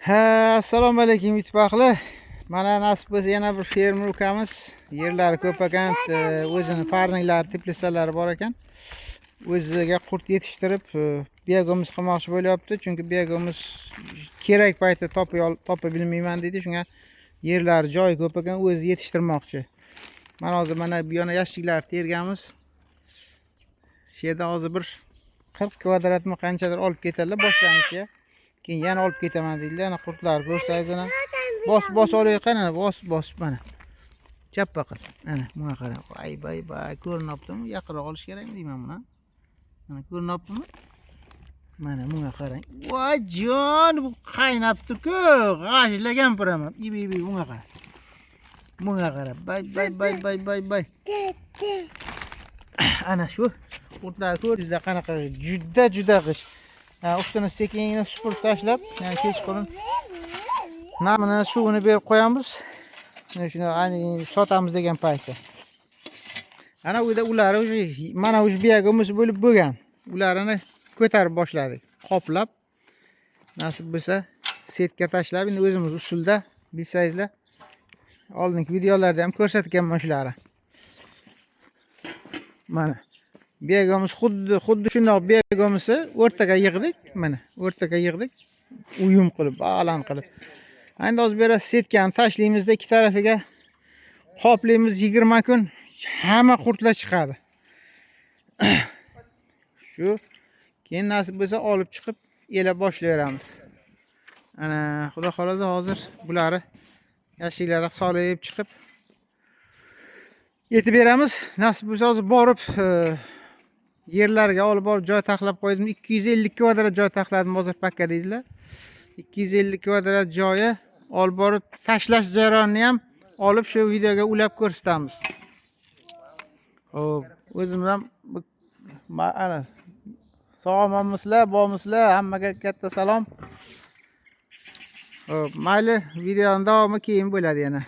Ha, assalomu alaykum YouTube ahli. Mana nasib bo'lsa yana bir fermer ukamiz, yerlari ko'p ekan, o'zini parniklari, teplitsalari bor ekan. O'ziga qurt yetishtirib, biogumuz qilmoqchi bo'lyapti. Chunki biogumuz kerak paytda topa bilmayman deydi. Shunga yerlari joyi ko'p ekan, o'zi yetishtirmoqchi. Mana hozir mana bu yana yashiklarni terganmiz. Shu yerda hozir bir 40 kvadratmi qanchadir olib ketadilar boshlanishi. Keyin yana olib ketaman deydilar. Ana qurtlar ko'rsangiz ana bos olayotgan ana bos mana. Chappa qil. Ana bunga qara. Bay ko'rinyaptimi? Yaqinroq olish kerakmi deyman buni. Mana ko'rinyaptimi? Mana bunga qarang. Voy jon, bu qaynabdi-ku. G'ajlagan piraman. Ibi bunga qara. Bunga qara. Bay. Ana shu qurtlar ko'ringizlar qanaqa juda qish. Ustini sekin supurib tashlab, yani kechqurun namini suvini berib qo'yamiz. Shuni sotamiz degan paytda. Ana u yerda ular mana o'sha biyagimiz bo'lgan. Ularni ko'tarib boshladik. Qoplab nasib bo'lsa setga tashlab, endi o'zimiz usulda bilsangizlar, oldingi videolarda ham ko'rsatganman shularni. Mana biyagimiz xuddi shundoq biyagimizni o'rtaga yig'dik. Mana o'rtaga yig'dik. Uyum qilib, baland qilib. Endi hozir bu yerga setkani tashlaymizda ikki tarafiga qoplaymiz 20 kun hamma qurtlar chiqadi. Shu keyin nasib bo'lsa olib chiqib elab boshlayveramiz. Ana xudo xolasa hozir bularni yashiklarga solib chiqib yetib beramiz. Nasib bo'lsa hozir borib yerlarga olib borib joy taxlab qo'ydim. 250 kvadrat joy taxladim hozir pakka deydilar. 250 kvadrat joyi olib borib tashlash jarayonini ham olib shu videoga ulab ko'rsatamiz. Xo'p, o'zimiz ham ana sog'manmisizlar, bormisizlar? Hammaga katta salom. Xo'p, mayli, videoning davomi keyin bo'ladi yana.